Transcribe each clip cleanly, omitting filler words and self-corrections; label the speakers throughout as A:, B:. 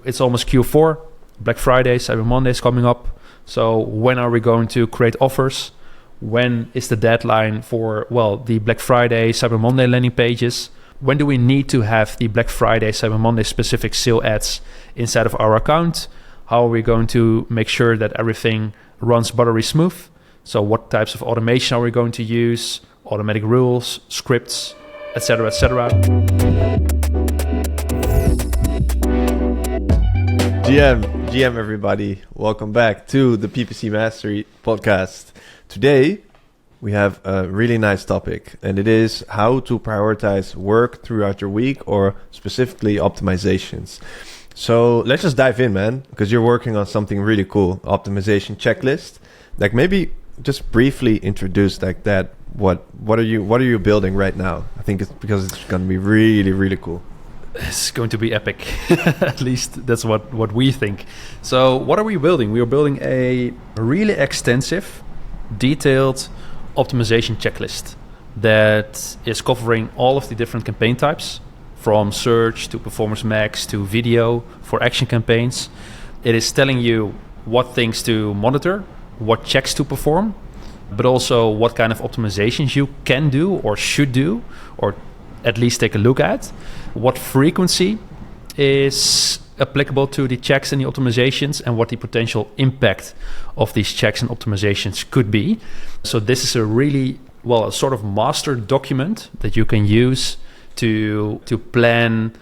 A: it's almost Q4, Black Friday, Cyber Monday is coming up. So when are we going to create offers? When is the deadline for, the Black Friday, Cyber Monday landing pages? When do we need to have the Black Friday, Cyber Monday specific sale ads inside of our account? How are we going to make sure that everything runs buttery smooth? So what types of automation are we going to use? Automatic rules, scripts, etc., etc.
B: GM everybody, welcome back to the PPC Mastery Podcast. Today we have a really nice topic, and it is how to prioritize work throughout your week, or specifically optimizations. So let's just dive in, man, because you're working on something really cool, optimization checklist. Like, maybe just briefly introduce like that. What are you building right now? I think it's because it's going to be really, really cool.
A: It's going to be epic. At least that's what we think. So what are we building? We are building a really extensive, detailed optimization checklist that is covering all of the different campaign types, from search to performance max to video for action campaigns. It is telling you what things to monitor, what checks to perform, but also what kind of optimizations you can do or should do, or at least take a look at. What frequency is applicable to the checks and the optimizations, and what the potential impact of these checks and optimizations could be. So this is a really, a sort of master document that you can use to plan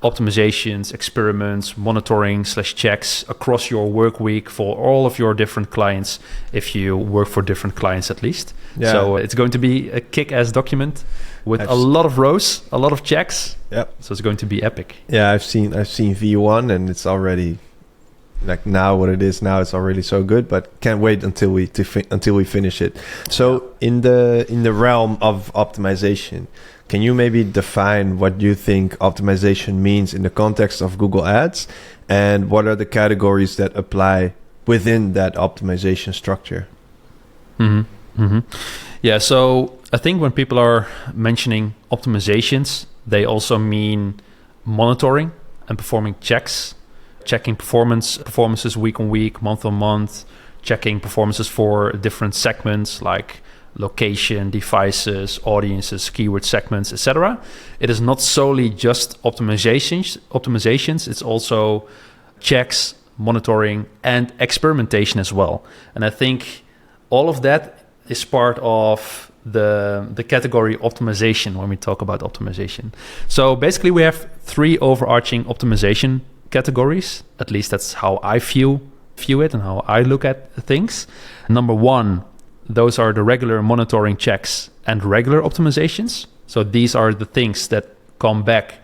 A: optimizations, experiments, monitoring / checks across your work week for all of your different clients, if you work for different clients at least. Yeah. So it's going to be a kick-ass document with a lot of rows, a lot of checks.
B: Yep.
A: So it's going to be epic.
B: Yeah, I've seen V1, and it's already like now what it is now. It's already so good, but can't wait until we finish it. So in the realm of optimization, can you maybe define what you think optimization means in the context of Google Ads, and what are the categories that apply within that optimization structure?
A: Mm-hmm. Mm-hmm. Yeah, so I think when people are mentioning optimizations, they also mean monitoring and performing checks, checking performances week on week, month on month, checking performances for different segments like location, devices, audiences, keyword segments, etc. It is not solely just optimizations. It's also checks, monitoring, and experimentation as well. And I think all of that is part of the category optimization when we talk about optimization. So basically we have three overarching optimization categories. At least that's how I view it and how I look at things. Number one, those are the regular monitoring checks and regular optimizations. So these are the things that come back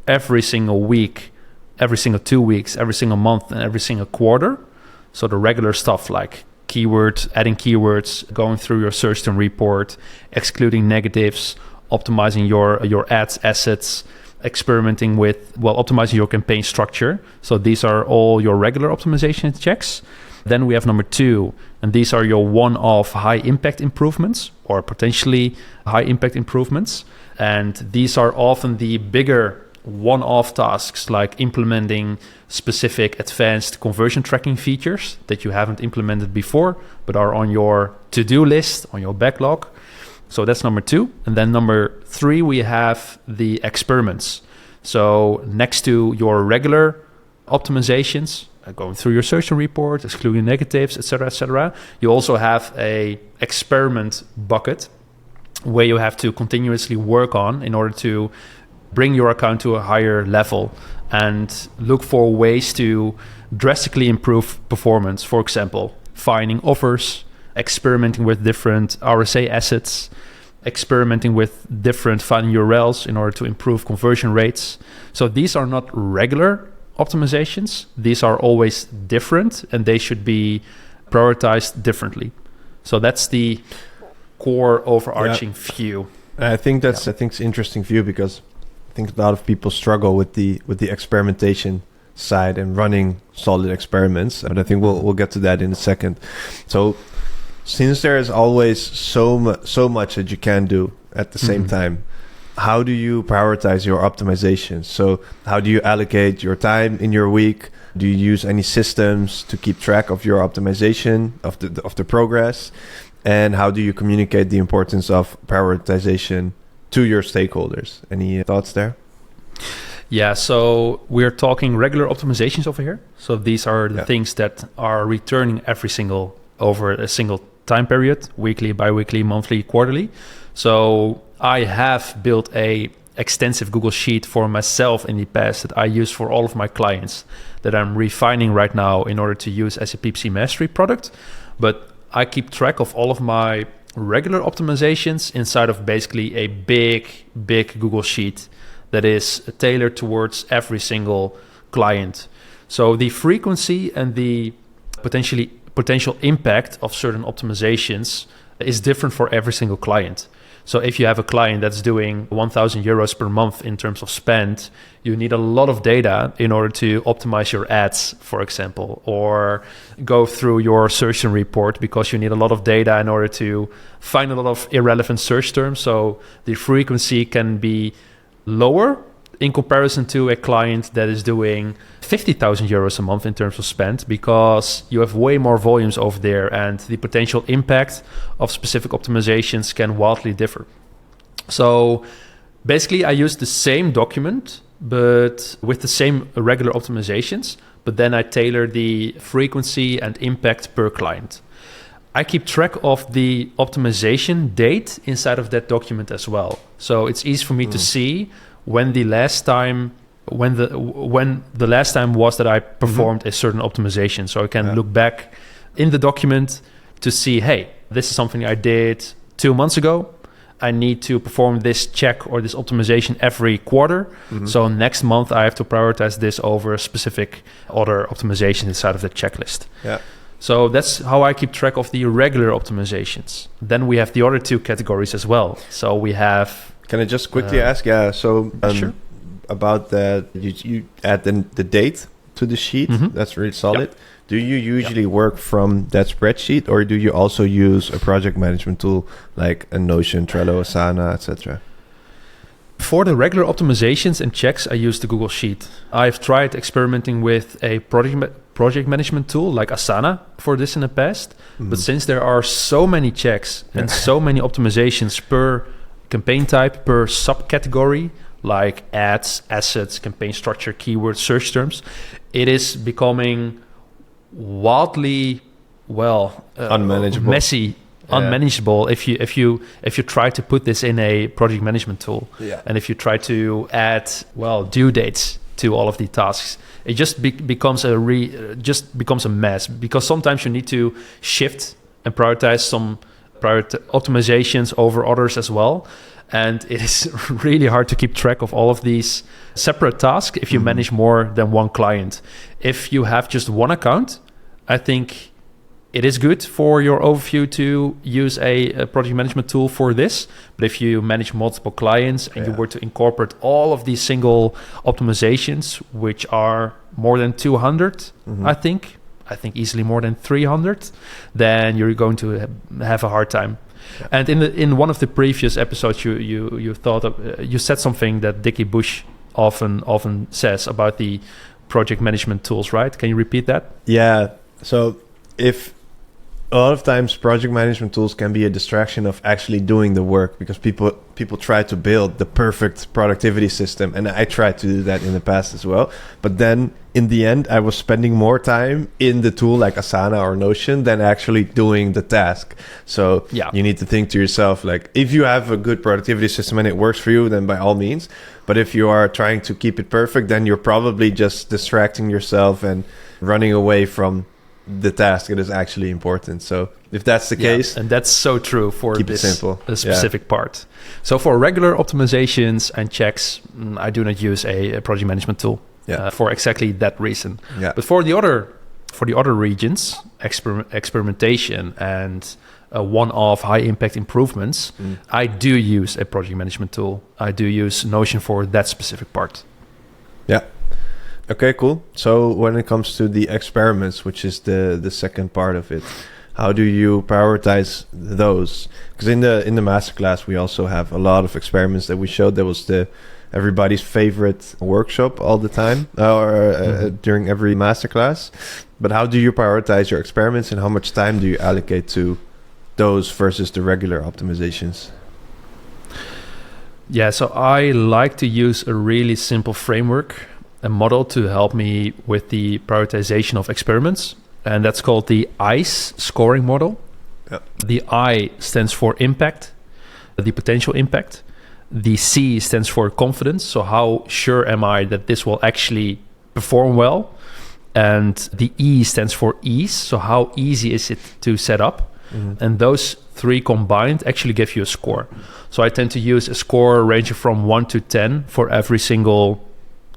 A: every single week, every single 2 weeks, every single month, and every single quarter. So the regular stuff like adding keywords, going through your search term report, excluding negatives, optimizing your ads assets, experimenting with, optimizing your campaign structure. So these are all your regular optimization checks. Then we have number two, and these are your one-off high-impact improvements, or potentially high-impact improvements. And these are often the bigger one-off tasks, like implementing specific advanced conversion tracking features that you haven't implemented before, but are on your to-do list, on your backlog. So that's number two. And then number three, we have the experiments. So next to your regular optimizations, going through your search term report, excluding negatives, etc., you also have a experiment bucket where you have to continuously work on in order to bring your account to a higher level and look for ways to drastically improve performance. For example, finding offers, experimenting with different RSA assets, experimenting with different finding URLs in order to improve conversion rates. So these are not regular optimizations. These are always different, and they should be prioritized differently. So that's the core overarching view.
B: I think it's an interesting view, because I think a lot of people struggle with the experimentation side and running solid experiments, but I think we'll get to that in a second. So since there is always so much that you can do at the same time, how do you prioritize your optimizations? So how do you allocate your time in your week? Do you use any systems to keep track of your optimization of the progress? And how do you communicate the importance of prioritization to your stakeholders? Any thoughts there?
A: Yeah, so we're talking regular optimizations over here. So these are the things that are returning over a single time period, weekly, bi-weekly, monthly, quarterly. So I have built a extensive Google Sheet for myself in the past that I use for all of my clients that I'm refining right now in order to use as a PPC Mastery product. But I keep track of all of my regular optimizations inside of basically a big Google Sheet that is tailored towards every single client. So the frequency and the potential impact of certain optimizations is different for every single client. So if you have a client that's doing 1,000 euros per month in terms of spend, you need a lot of data in order to optimize your ads, for example, or go through your search and report because you need a lot of data in order to find a lot of irrelevant search terms. So the frequency can be lower in comparison to a client that is doing 50,000 euros a month in terms of spend, because you have way more volumes over there and the potential impact of specific optimizations can wildly differ. So basically I use the same document but with the same regular optimizations, but then I tailor the frequency and impact per client. I keep track of the optimization date inside of that document as well. So it's easy for me to see when the last time was that I performed a certain optimization. So I can look back in the document to see, hey, this is something I did 2 months ago. I need to perform this check or this optimization every quarter. So next month I have to prioritize this over a specific other optimization inside of the checklist. Yeah. So that's how I keep track of the regular optimizations. Then we have the other two categories as well. So we have...
B: Can I just quickly ask? Yeah, so
A: sure.
B: About that, you add the date to the sheet. That's really solid. Yep. Do you usually work from that spreadsheet, or do you also use a project management tool like a Notion, Trello, Asana, etc.?
A: For the regular optimizations and checks, I use the Google Sheet. I've tried experimenting with a project management tool like Asana for this in the past, but since there are so many checks and so many optimizations per campaign type, per subcategory, like ads, assets, campaign structure, keywords, search terms, it is becoming wildly
B: unmanageable,
A: messy, unmanageable if you try to put this in a project management tool, and if you try to add due dates to all of the tasks, it just becomes a mess, because sometimes you need to shift and prioritize some optimizations over others as well. And it is really hard to keep track of all of these separate tasks if you manage more than one client. If you have just one account, I think it is good for your overview to use a project management tool for this. But if you manage multiple clients and you were to incorporate all of these single optimizations, which are more than 200, I think easily more than 300, then you're going to have a hard time. Yeah. And in one of the previous episodes, you said something that Dickie Bush often says about the project management tools, right? Can you repeat that?
B: Yeah. So if a lot of times project management tools can be a distraction of actually doing the work, because people try to build the perfect productivity system, and I tried to do that in the past as well. But then in the end, I was spending more time in the tool like Asana or Notion than actually doing the task. So you need to think to yourself, like, if you have a good productivity system and it works for you, then by all means. But if you are trying to keep it perfect, then you're probably just distracting yourself and running away from the task that is actually important. So if that's the case, and
A: that's so true for
B: keep this
A: it simple. A specific part. So for regular optimizations and checks, I do not use a project management tool for exactly that reason. But for the other regions, experimentation and one-off high impact improvements, I do use a project management tool. I do use Notion for that specific part. Okay,
B: cool. So when it comes to the experiments, which is the second part of it, How do you prioritize those? Because in the masterclass, we also have a lot of experiments that we showed. That was everybody's favorite workshop all the time, during every masterclass. But how do you prioritize your experiments, and how much time do you allocate to those versus the regular optimizations?
A: Yeah, so I like to use a really simple framework, a model to help me with the prioritization of experiments. And that's called the ICE scoring model. Yep. The I stands for impact, the potential impact. The C stands for confidence. So how sure am I that this will actually perform well? And the E stands for ease. So how easy is it to set up? Mm-hmm. And those three combined actually give you a score. So I tend to use a score ranging from 1 to 10 for every single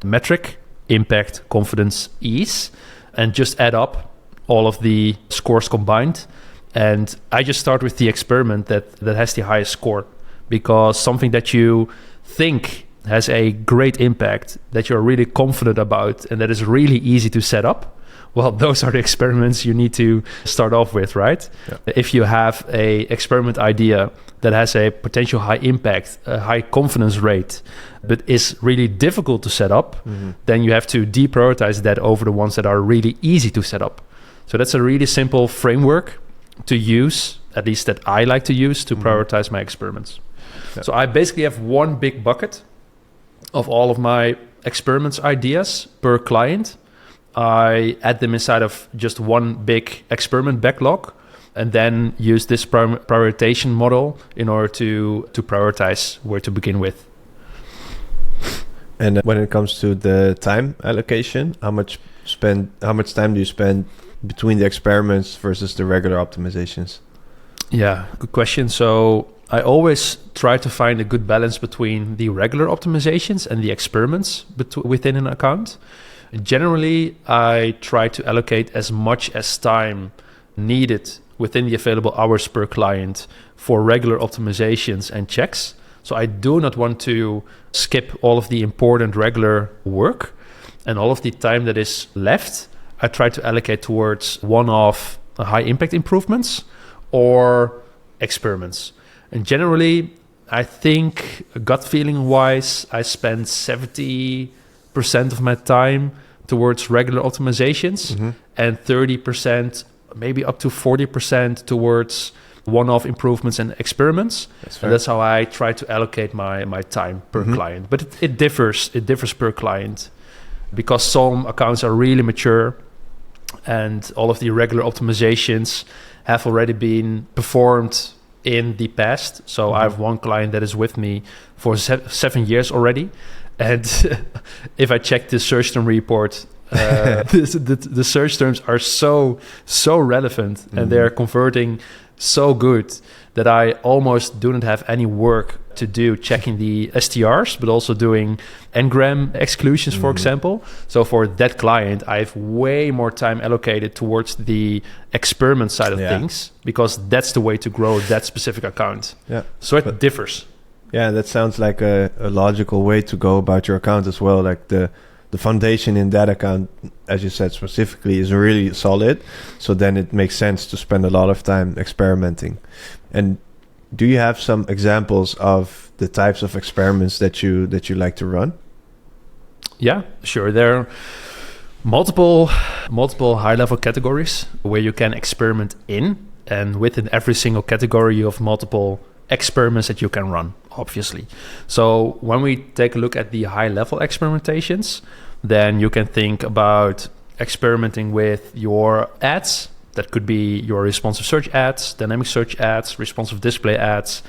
A: metric: impact, confidence, ease, and just add up all of the scores combined. And I just start with the experiment that has the highest score, because something that you think has a great impact, that you're really confident about, and that is really easy to set up, well, those are the experiments you need to start off with, right? Yeah. If you have a experiment idea that has a potential high impact, a high confidence rate, but is really difficult to set up, then you have to deprioritize that over the ones that are really easy to set up. So that's a really simple framework to use, at least that I like to use, to prioritize my experiments. Yeah. So I basically have one big bucket of all of my experiments ideas per client. I add them inside of just one big experiment backlog, and then use this prioritization model in order to prioritize where to begin with.
B: And when it comes to the time allocation, how much time do you spend between the experiments versus the regular optimizations?
A: Yeah, good question. So I always try to find a good balance between the regular optimizations and the experiments within an account. Generally, I try to allocate as much as time needed within the available hours per client for regular optimizations and checks. So I do not want to skip all of the important regular work, and all of the time that is left, I try to allocate towards one-off high impact improvements or experiments. And generally, I think gut feeling wise, I spend 70% of my time towards regular optimizations and 30%, maybe up to 40% towards one-off improvements and experiments. And that's how I try to allocate my time per client. But it differs per client, because some accounts are really mature and all of the regular optimizations have already been performed in the past. So I have one client that is with me for 7 years already. And if I check the search term report, the search terms are so relevant and they're converting so good that I almost do not have any work to do checking the STRs, but also doing n-gram exclusions, for example. So for that client, I have way more time allocated towards the experiment side of things, because that's the way to grow that specific account. Yeah. So it differs.
B: Yeah, that sounds like a logical way to go about your account as well. Like the foundation in that account, as you said specifically, is really solid. So then it makes sense to spend a lot of time experimenting. And do you have some examples of the types of experiments that you like to run?
A: Yeah, sure. There are multiple high-level categories where you can experiment in, and within every single category you have multiple experiments that you can run, obviously. So when we take a look at the high-level experimentations, then you can think about experimenting with your ads. That could be your responsive search ads, dynamic search ads, responsive display ads,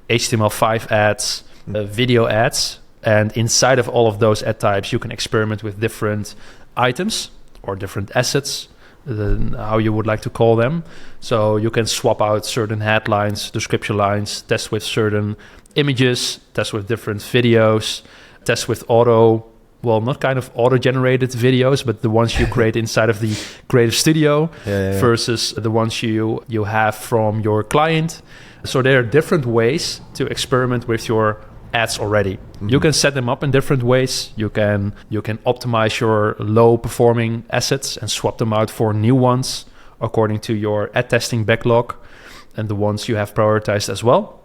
A: HTML5 ads, video ads. And inside of all of those ad types, you can experiment with different items or different assets, how you would like to call them. So you can swap out certain headlines, description lines, test with certain images, test with different videos, test with not kind of auto-generated videos, but the ones you create inside of the Creative Studio versus the ones you have from your client. So there are different ways to experiment with your ads already. You can set them up in different ways. You can optimize your low performing assets and swap them out for new ones, according to your ad testing backlog and the ones you have prioritized as well.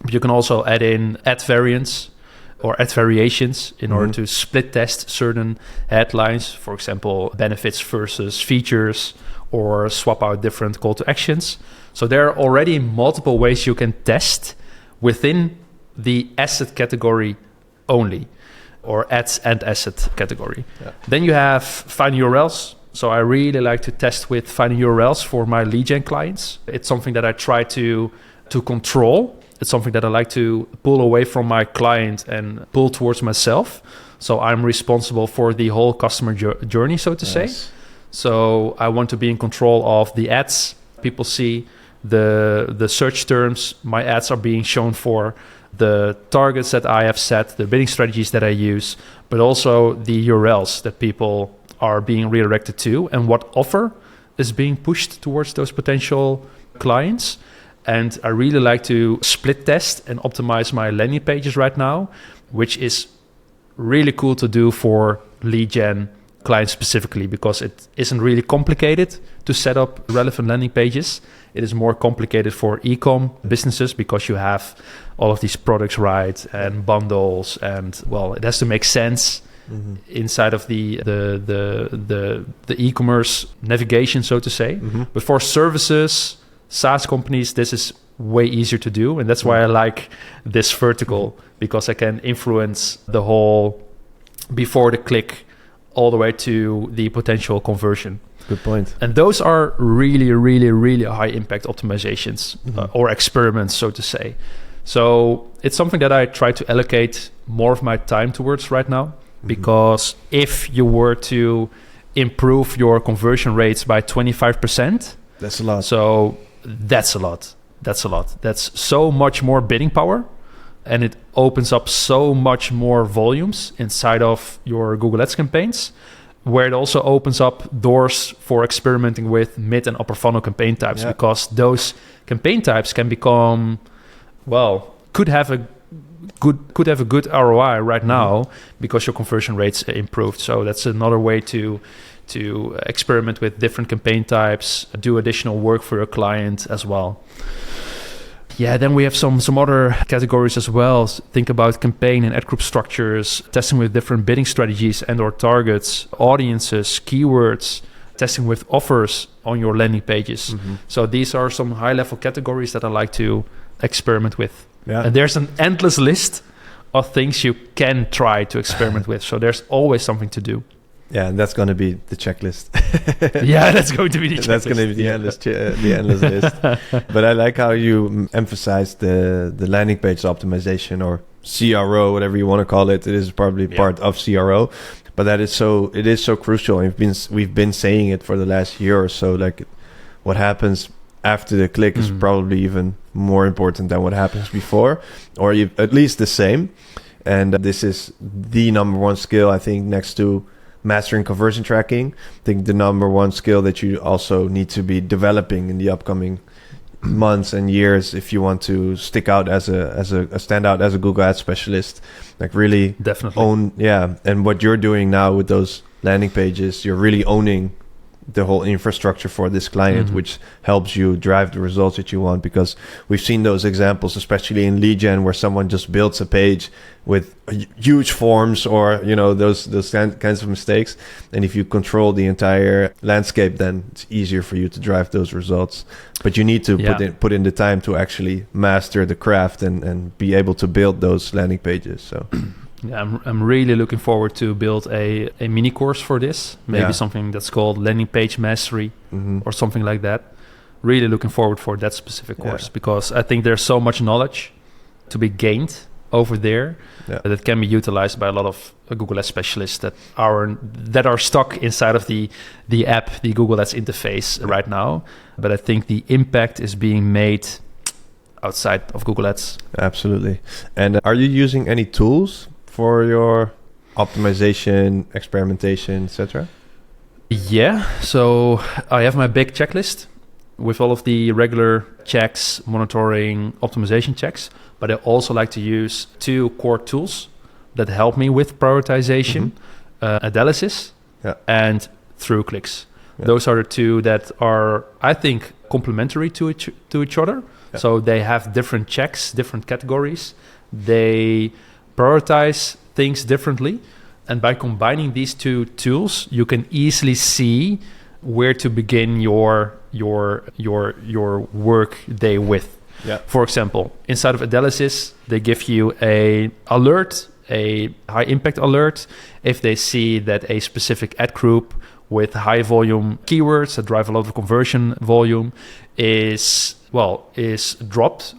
A: But you can also add in ad variants or ad variations in order to split test certain headlines, for example, benefits versus features, or swap out different call to actions. So there are already multiple ways you can test within the asset category only, or ads and asset category. Yeah. Then you have find URLs. So I really like to test with finding URLs for my lead gen clients. It's something that I try to control. It's something that I like to pull away from my client and pull towards myself. So I'm responsible for the whole customer journey, so to say. So I want to be in control of the ads people see, the search terms my ads are being shown for, the targets that I have set, the bidding strategies that I use, but also the URLs that people are being redirected to, and what offer is being pushed towards those potential clients. And I really like to split test and optimize my landing pages right now, which is really cool to do for lead gen clients specifically, because it isn't really complicated to set up relevant landing pages. It is more complicated for e-com businesses because you have all of these products, right, and bundles, and well, it has to make sense inside of the e-commerce navigation, so to say. But for services, SaaS companies, this is way easier to do, and that's why I like this vertical, because I can influence the whole before the click all the way to the potential conversion.
B: Good point.
A: And those are really, really, really high impact optimizations or experiments, so to say. So it's something that I try to allocate more of my time towards right now, because if you were to improve your conversion rates by 25%,
B: that's a lot.
A: So that's a lot. That's so much more bidding power, and it opens up so much more volumes inside of your Google Ads campaigns, where it also opens up doors for experimenting with mid and upper funnel campaign types, because those campaign types can become, well, could have a good ROI right now because your conversion rates improved. So that's another way to experiment with different campaign types, do additional work for your client as well. Yeah, then we have some other categories as well. Think about campaign and ad group structures, testing with different bidding strategies and or targets, audiences, keywords, testing with offers on your landing pages. So these are some high-level categories that I like to experiment with. Yeah. And there's an endless list of things you can try to experiment with. So there's always something to do.
B: Yeah, and that's going to be the checklist.
A: Yeah, that's going to be the checklist.
B: That's going to be the endless list. But I like how you emphasize the landing page optimization, or CRO, whatever you want to call it. It is probably part of CRO, but it is so crucial. We've been saying it for the last year or so. Like, what happens after the click is probably even more important than what happens before, or at least the same. And this is the number one skill, I think, next to mastering conversion tracking. I think the number one skill that you also need to be developing in the upcoming months and years if you want to stick out as a standout as a Google Ads specialist. Like, really
A: definitely
B: own. And what you're doing now with those landing pages, you're really owning the whole infrastructure for this client, which helps you drive the results that you want. Because we've seen those examples, especially in lead gen, where someone just builds a page with huge forms, or those kinds of mistakes. And if you control the entire landscape, then it's easier for you to drive those results. But you need to put in the time to actually master the craft and be able to build those landing pages. So.
A: Yeah, I'm really looking forward to build a mini course for this. Maybe something that's called Landing Page Mastery or something like that. Really looking forward for that specific course, because I think there's so much knowledge to be gained over there that can be utilized by a lot of Google Ads specialists that are stuck inside of the app, the Google Ads interface right now. But I think the impact is being made outside of Google Ads.
B: Absolutely. And are you using any tools for your optimization, experimentation, etc.?
A: Yeah, so I have my big checklist with all of the regular checks, monitoring, optimization checks, but I also like to use 2 core tools that help me with prioritization, analysis, and through clicks. Those are the two that are, I think, complementary to each other.
B: Yeah.
A: So they have different checks, different categories. They prioritize things differently. And by combining these two tools, you can easily see where to begin your work day with.
B: Yeah.
A: For example, inside of Analysis, they give you a alert, a high impact alert, if they see that a specific ad group with high volume keywords that drive a lot of conversion volume is dropped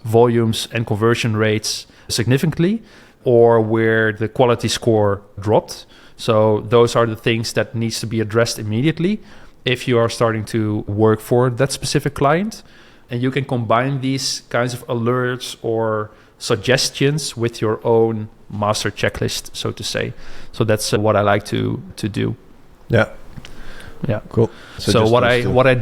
A: volumes and conversion rates significantly, or where the quality score dropped. So those are the things that needs to be addressed immediately if you are starting to work for that specific client. And you can combine these kinds of alerts or suggestions with your own master checklist, so to say. So that's what I like to do.
B: Yeah.
A: Yeah.
B: Cool.
A: So what I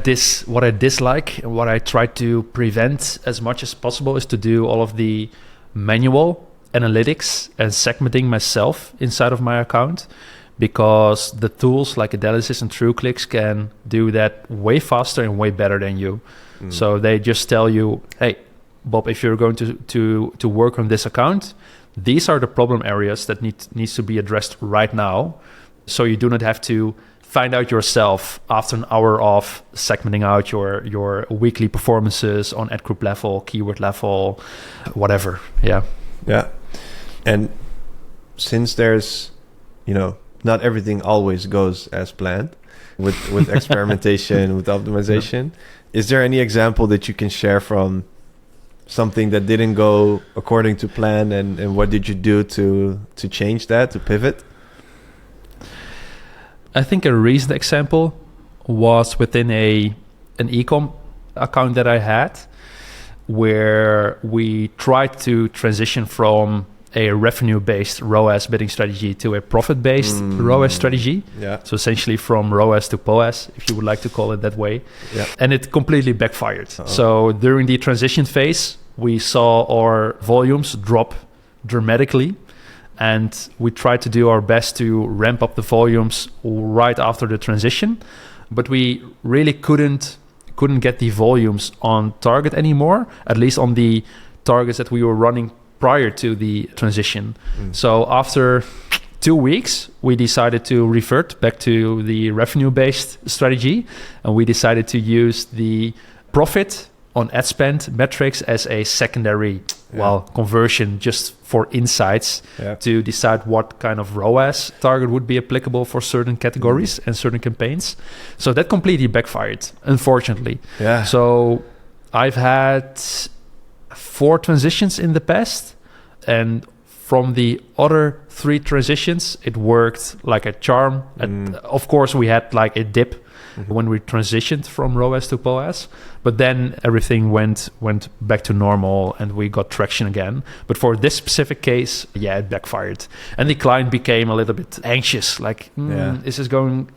A: dislike and what I try to prevent as much as possible is to do all of the manual analytics and segmenting myself inside of my account, because the tools like Analysis and TrueClicks can do that way faster and way better than you. So they just tell you, hey, Bob, if you're going to work on this account, these are the problem areas that needs to be addressed right now. So you do not have to find out yourself after an hour of segmenting out your weekly performances on ad group level, keyword level, whatever. Yeah.
B: Yeah. And since there's, not everything always goes as planned with experimentation, with optimization, is there any example that you can share from something that didn't go according to plan, and what did you do to change that, to pivot?
A: I think a recent example was within an e-com account that I had, where we tried to transition from a revenue-based ROAS bidding strategy to a profit-based ROAS strategy.
B: Yeah.
A: So essentially from ROAS to POAS, if you would like to call it that way.
B: Yeah.
A: And it completely backfired.
B: Uh-oh.
A: So during the transition phase, we saw our volumes drop dramatically. And we tried to do our best to ramp up the volumes right after the transition. But we really couldn't get the volumes on target anymore, at least on the targets that we were running prior to the transition. So after 2 weeks, we decided to revert back to the revenue-based strategy, and we decided to use the profit on ad spend metrics as a secondary conversion, just for insights to decide what kind of ROAS target would be applicable for certain categories and certain campaigns. So that completely backfired, unfortunately.
B: Yeah.
A: So I've had 4 transitions in the past, and from the other 3 transitions, it worked like a charm. And of course, we had like a dip when we transitioned from ROAS to POAS, but then everything went back to normal and we got traction again. But for this specific case, it backfired, and the client became a little bit anxious, like, is this going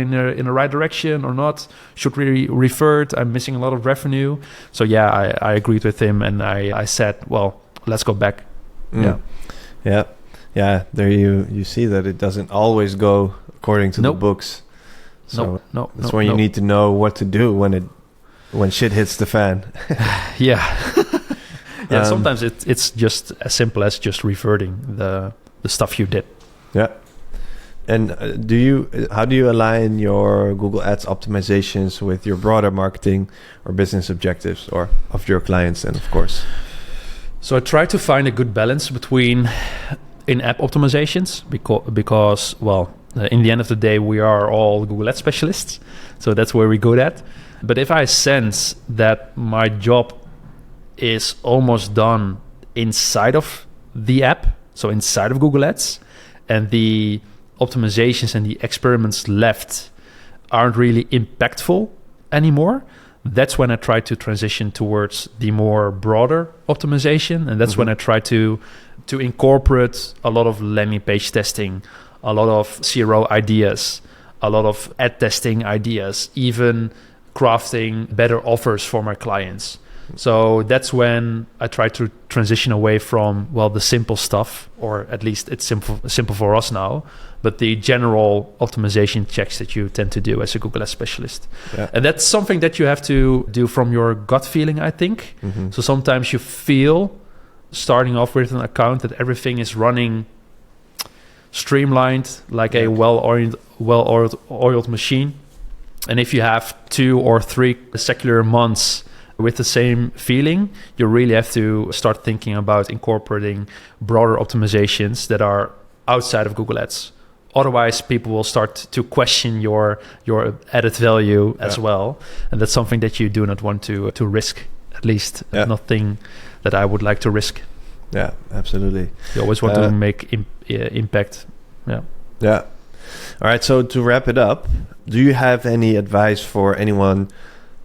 A: in the right direction or not? Should we revert? I'm missing a lot of revenue. So I agreed with him, and I said, well, let's go back.
B: There you see that it doesn't always go according to the books. So that's when you need to know what to do when shit hits the fan. Sometimes it's just as simple as just reverting the stuff you did. Yeah. And how do you align your Google Ads optimizations with your broader marketing or business objectives, or of your clients, and of course?
A: So I try to find a good balance between in-app optimizations, because in the end of the day, we are all Google Ads specialists. So that's where we're good at. But if I sense that my job is almost done inside of the app, so inside of Google Ads, and the optimizations and the experiments left aren't really impactful anymore, that's when I try to transition towards the more broader optimization. And that's when I try to incorporate a lot of landing page testing, a lot of CRO ideas, a lot of ad testing ideas, even crafting better offers for my clients. So that's when I try to transition away from, well, the simple stuff, or at least it's simple for us now, but the general optimization checks that you tend to do as a Google Ads specialist. Yeah. And that's something that you have to do from your gut feeling, I think. Mm-hmm. So sometimes you feel, starting off with an account, that everything is running streamlined, like a well-oiled machine. And if you have 2 or 3 secular months with the same feeling, you really have to start thinking about incorporating broader optimizations that are outside of Google Ads. Otherwise, people will start to question your added value as well. And that's something that you do not want to risk, at least nothing that I would like to risk.
B: Yeah, absolutely.
A: You always want to make impact. Yeah.
B: Yeah. All right. So to wrap it up, do you have any advice for anyone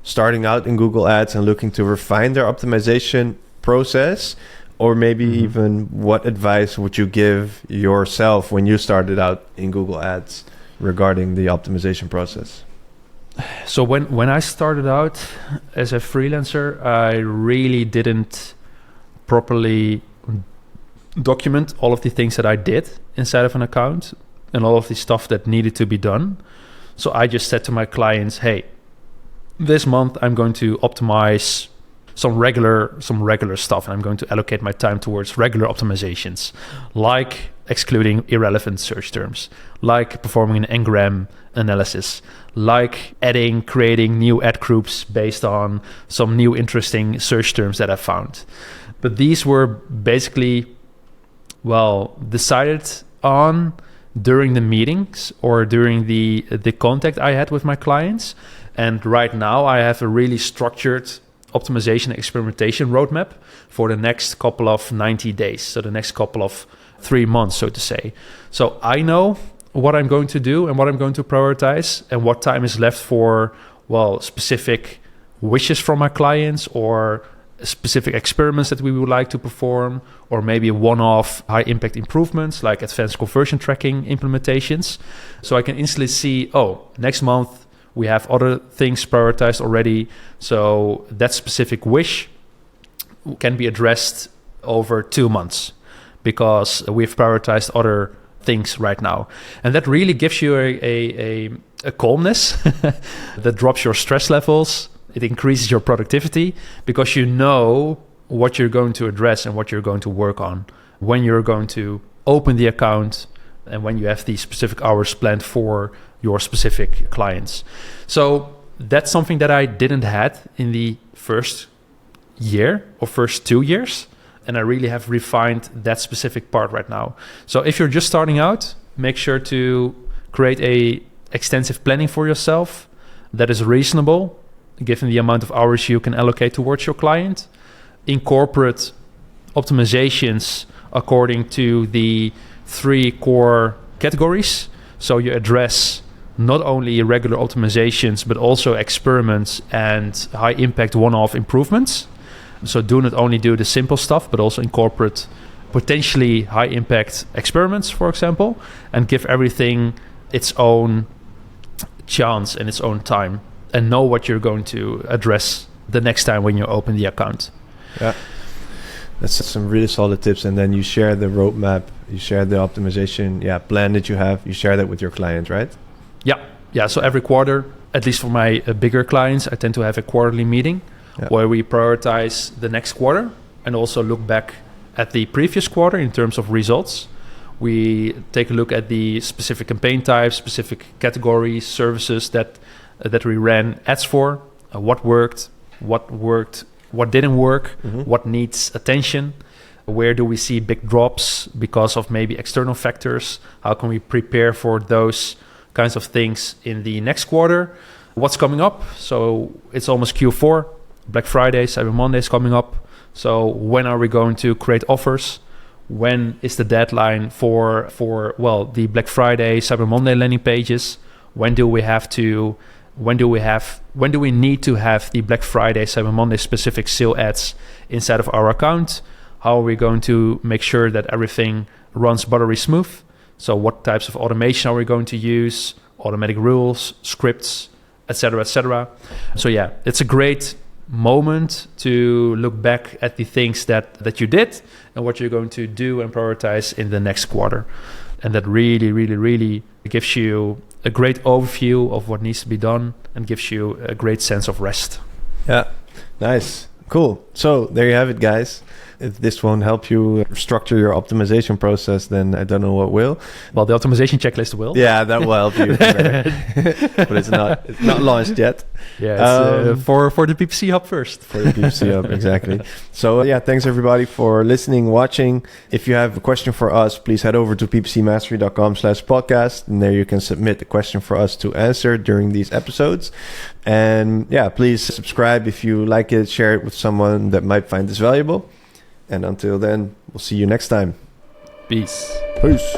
B: starting out in Google Ads and looking to refine their optimization process? Or maybe even what advice would you give yourself when you started out in Google Ads regarding the optimization process?
A: So when I started out as a freelancer, I really didn't properly document all of the things that I did inside of an account and all of the stuff that needed to be done. So I just said to my clients, hey, this month I'm going to optimize some regular stuff, and I'm going to allocate my time towards regular optimizations, like excluding irrelevant search terms, like performing an Ngram analysis, like creating new ad groups based on some new interesting search terms that I found. But these were basically, decided on during the meetings or during the contact I had with my clients. And right now I have a really structured optimization experimentation roadmap for the next couple of 90 days. So the next couple of 3 months, so to say. So I know what I'm going to do and what I'm going to prioritize and what time is left for, specific wishes from my clients or specific experiments that we would like to perform, or maybe one-off high impact improvements like advanced conversion tracking implementations. So I can instantly see, next month we have other things prioritized already. So that specific wish can be addressed over 2 months because we've prioritized other things right now. And that really gives you a calmness that drops your stress levels. It increases your productivity because you know what you're going to address and what you're going to work on when you're going to open the account and when you have these specific hours planned for your specific clients. So that's something that I didn't have in the first year or first 2 years. And I really have refined that specific part right now. So if you're just starting out, make sure to create a extensive planning for yourself that is reasonable, given the amount of hours you can allocate towards your client. Incorporate optimizations according to the 3 core categories. So you address not only regular optimizations, but also experiments and high impact one-off improvements. So do not only do the simple stuff, but also incorporate potentially high impact experiments, for example, and give everything its own chance and its own time, and know what you're going to address the next time when you open the account.
B: Yeah, that's some really solid tips. And then you share the roadmap, you share the optimization plan that you have, you share that with your client, right?
A: Yeah. So every quarter, at least for my bigger clients, I tend to have a quarterly meeting where we prioritize the next quarter and also look back at the previous quarter in terms of results. We take a look at the specific campaign types, specific categories, services that we ran ads for, what worked, what didn't work, what needs attention, where do we see big drops because of maybe external factors, how can we prepare for those kinds of things in the next quarter, what's coming up. So it's almost Q4, Black Friday, Cyber Monday is coming up. So when are we going to create offers? When is the deadline for the Black Friday, Cyber Monday landing pages? When do we need to have the Black Friday, Cyber Monday specific sale ads inside of our account? How are we going to make sure that everything runs buttery smooth? So what types of automation are we going to use? Automatic rules, scripts, etc., etc. So yeah, it's a great moment to look back at the things that you did and what you're going to do and prioritize in the next quarter. And that really, really, really gives you a great overview of what needs to be done and gives you a great sense of rest.
B: Yeah, nice. Cool. So there you have it, guys. If this won't help you structure your optimization process, then I don't know what will.
A: Well, the optimization checklist will.
B: Yeah, that will help you. But it's not launched yet.
A: Yeah, it's for the PPC Hub first.
B: For the PPC Hub, exactly. So yeah, thanks everybody for listening, watching. If you have a question for us, please head over to ppcmastery.com/podcast, and there you can submit a question for us to answer during these episodes. And yeah, please subscribe if you like it, share it with someone that might find this valuable. And until then, we'll see you next time.
A: Peace.
B: Peace.